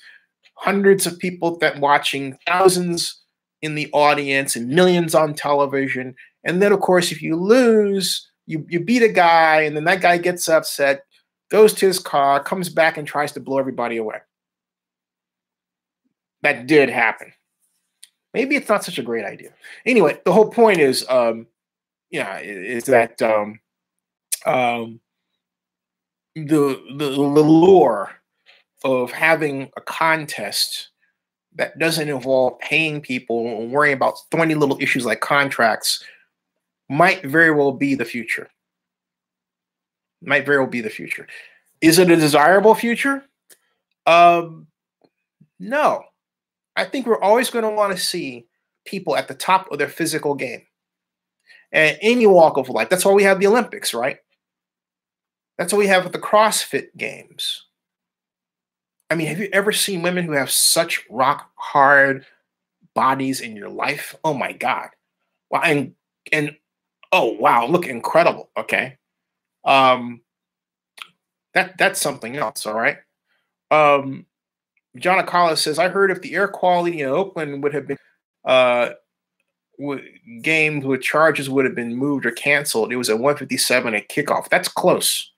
hundreds of people watching, thousands in the audience, and millions on television. And then, of course, if you lose, you beat a guy, and then that guy gets upset, goes to his car, comes back, and tries to blow everybody away. That did happen. Maybe it's not such a great idea. Anyway, the whole point is, is that the lure of having a contest that doesn't involve paying people and worrying about thorny little issues like contracts might very well be the future. Might very well be the future. Is it a desirable future? No. I think we're always going to want to see people at the top of their physical game. And any walk of life. That's why we have the Olympics, right? That's what we have with the CrossFit Games. I mean, have you ever seen women who have such rock hard bodies in your life? Oh my God. Well, and oh wow, look incredible. Okay. That's something else, all right. John Acala says, I heard if the air quality in Oakland would have been games with charges would have been moved or canceled. It was at 1:57 at kickoff. That's close.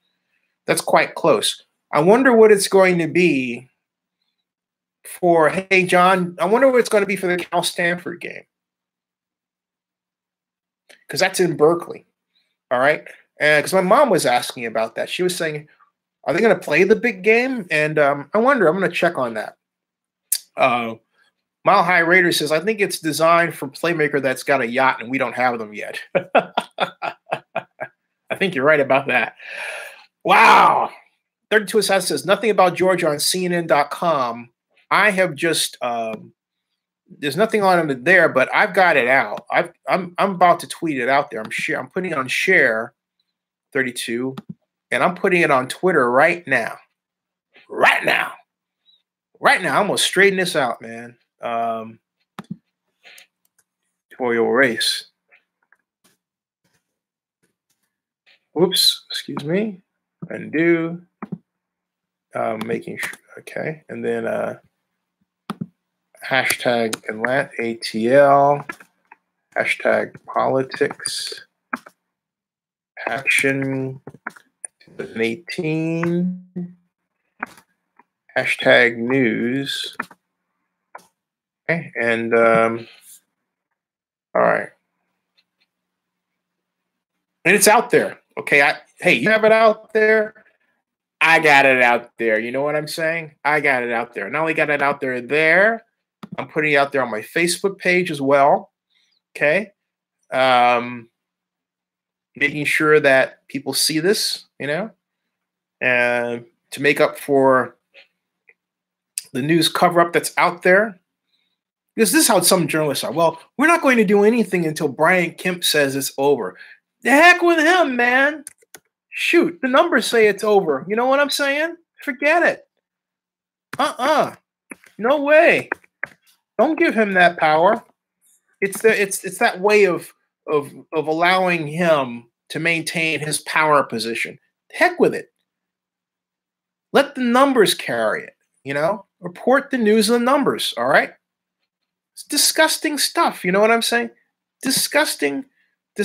That's quite close. I wonder what it's going to be for, hey, John, I wonder what it's going to be for the Cal-Stanford game. Because that's in Berkeley. All right? Because my mom was asking about that. She was saying, are they going to play the big game? And I wonder. I'm going to check on that. Mile High Raider says, I think it's designed for Playmaker that's got a yacht and we don't have them yet. I think you're right about that. Wow. 32 Assassin says nothing about Georgia on CNN.com. I have just there's nothing on it there, but I've got it out. I'm about to tweet it out there. I'm putting it on share 32, and I'm putting it on Twitter right now. Right now. I'm gonna straighten this out, man. Tutorial race. Whoops, excuse me. Undo. Making sure. Okay, and then hashtag ATL, hashtag politics, action 2018, hashtag news. Okay, and all right. And it's out there. Okay, hey, you have it out there? I got it out there. You know what I'm saying? I got it out there. Not only got it out there, I'm putting it out there on my Facebook page as well. Okay. Making sure that people see this, you know, and to make up for the news cover-up that's out there. Because this is how some journalists are. Well, we're not going to do anything until Brian Kemp says it's over. The heck with him, man. Shoot, the numbers say it's over. You know what I'm saying? Forget it. No way. Don't give him that power. It's that way of allowing him to maintain his power position. Heck with it. Let the numbers carry it, you know? Report the news and the numbers, all right? It's disgusting stuff, you know what I'm saying? Disgusting. I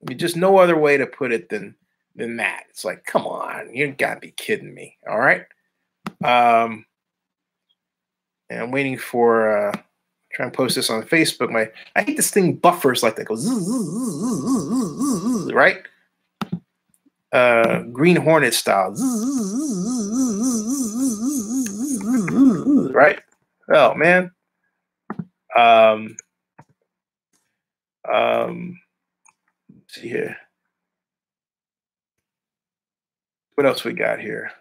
mean, just no other way to put it than that. It's like, come on, you gotta be kidding me. All right. And I'm waiting for trying to post this on Facebook. I hate this thing buffers like that. Goes right. Green Hornet style. Right. Oh man. Let's see here. What else we got here?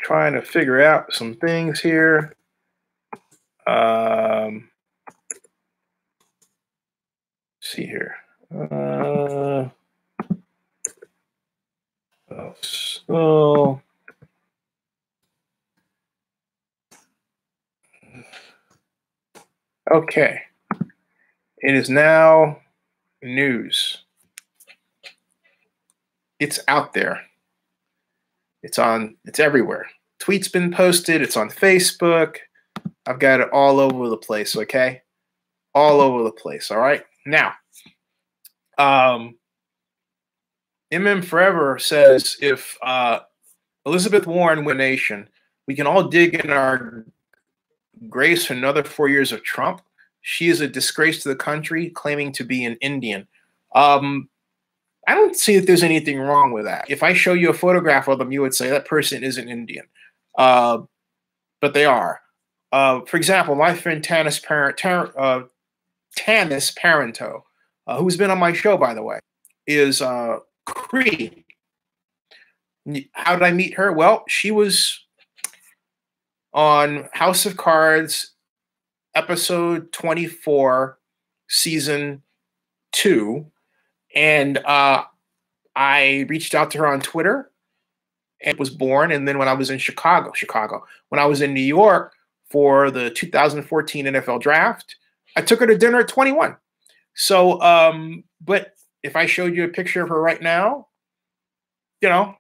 Trying to figure out some things here. See here. So okay. It is now news. It's out there. It's everywhere. Tweets been posted. It's on Facebook. I've got it all over the place, okay? All over the place, all right? Now, MM Forever says if Elizabeth Warren win nation, we can all dig in our grace for another 4 years of Trump. She is a disgrace to the country, claiming to be an Indian. I don't see that there's anything wrong with that. If I show you a photograph of them, you would say that person isn't Indian. But they are. For example, my friend Tanis Parento, who's been on my show, by the way, is Cree. How did I meet her? Well, she was on House of Cards, episode 24, season 2. And I reached out to her on Twitter and was born. And then when I was in Chicago, when I was in New York for the 2014 NFL draft, I took her to dinner at 21. So, but if I showed you a picture of her right now, you know,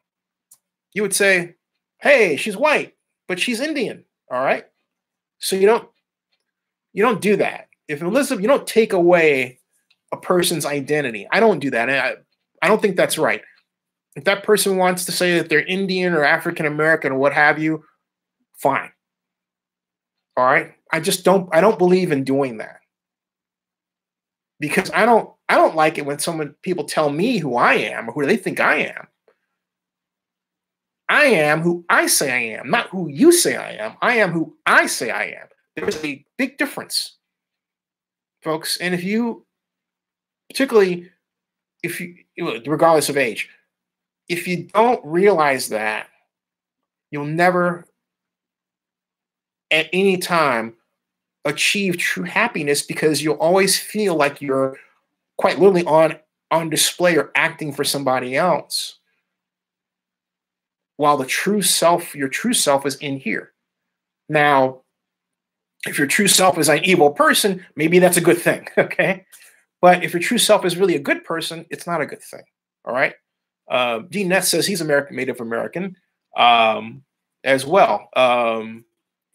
you would say, hey, she's white, but she's Indian. All right. So you don't do that. If Elizabeth, you don't take away a person's identity. I don't do that. And I don't think that's right. If that person wants to say that they're Indian or African American or what have you, fine. All right. I don't believe in doing that. Because I don't like it when people tell me who I am or who they think I am. I am who I say I am, not who you say I am. I am who I say I am. There's a big difference, folks. And if you, particularly if you, regardless of age, if you don't realize that, you'll never at any time achieve true happiness, because you'll always feel like you're quite literally on display or acting for somebody else, while the true self, your true self, is in here. Now, if your true self is an evil person, maybe that's a good thing, okay? But if your true self is really a good person, it's not a good thing, all right? Dean Ness says he's American, Native American as well.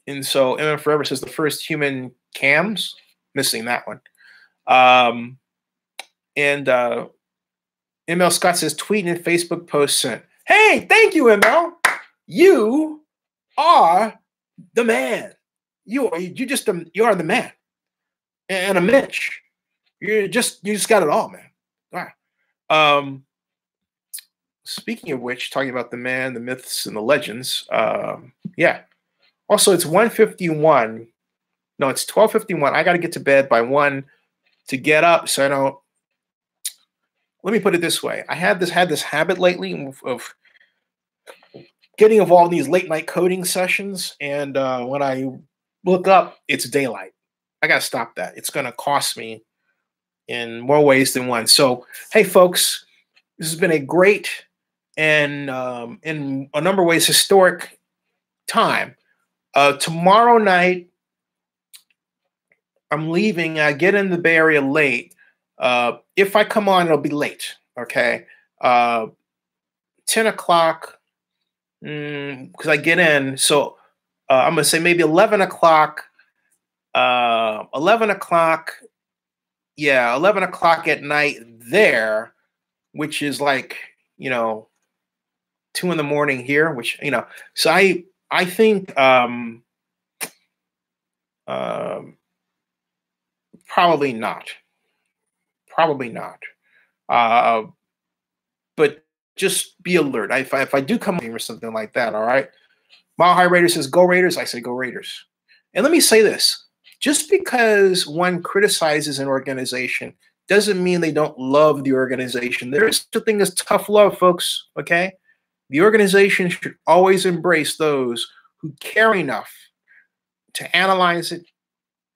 And so MM Forever says the first human cams, missing that one. And ML Scott says tweet and Facebook post sent. Hey, thank you, ML. You are the man. You are the man. And a Mitch. You just got it all, man. Wow. Speaking of which, talking about the man, the myths, and the legends. Yeah. Also, it's 1:51. No, it's 12:51. I got to get to bed by 1 to get up, so I don't. Let me put it this way: I had this habit lately of getting involved in these late night coding sessions, and when I look up, it's daylight. I got to stop that. It's going to cost me in more ways than one. So, hey, folks, this has been a great and in a number of ways historic time. Tomorrow night, I'm leaving. I get in the Bay Area late. If I come on, it'll be late. Okay. 10 o'clock, because I get in. So I'm going to say maybe 11 o'clock. 11 o'clock. Yeah, 11 o'clock at night there, which is like, 2 in the morning here, which, so I think probably not. Probably not. But just be alert. If I do come in or something like that, all right? Mile High Raiders says, go Raiders. I say, go Raiders. And let me say this. Just because one criticizes an organization doesn't mean they don't love the organization. There is such a thing as tough love, folks, okay? The organization should always embrace those who care enough to analyze it,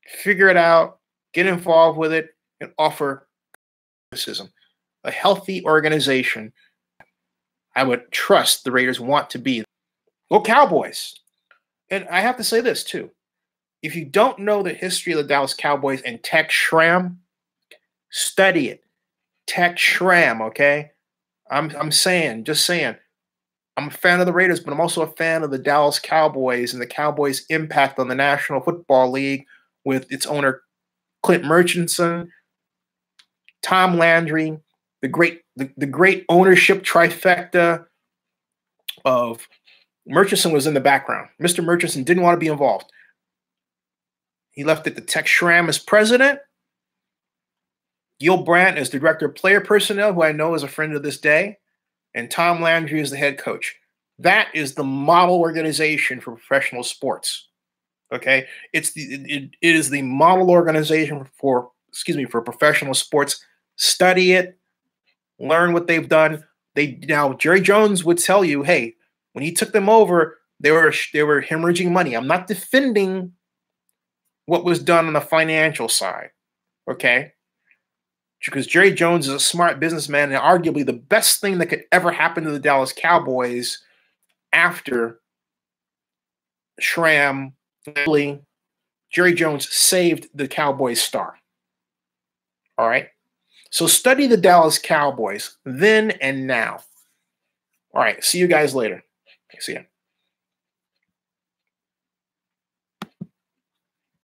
figure it out, get involved with it, and offer criticism. A healthy organization, I would trust the Raiders want to be. Go Cowboys. And I have to say this, too. If you don't know the history of the Dallas Cowboys and Tex Schramm, study it. Tex Schramm, okay? I'm saying, I'm a fan of the Raiders, but I'm also a fan of the Dallas Cowboys and the Cowboys' impact on the National Football League with its owner, Clint Murchison, Tom Landry, the great ownership trifecta of Murchison was in the background. Mr. Murchison didn't want to be involved. He left it to Tex Schramm as president, Gil Brandt as the director of player personnel, who I know is a friend of this day, and Tom Landry as the head coach. That is the model organization for professional sports. Okay, it is the model organization for professional sports. Study it, learn what they've done. Now Jerry Jones would tell you, hey, when he took them over, they were hemorrhaging money. I'm not defending what was done on the financial side, okay? Because Jerry Jones is a smart businessman, and arguably the best thing that could ever happen to the Dallas Cowboys after Schramm, Jerry Jones saved the Cowboys star. All right? So study the Dallas Cowboys then and now. All right, see you guys later. See ya.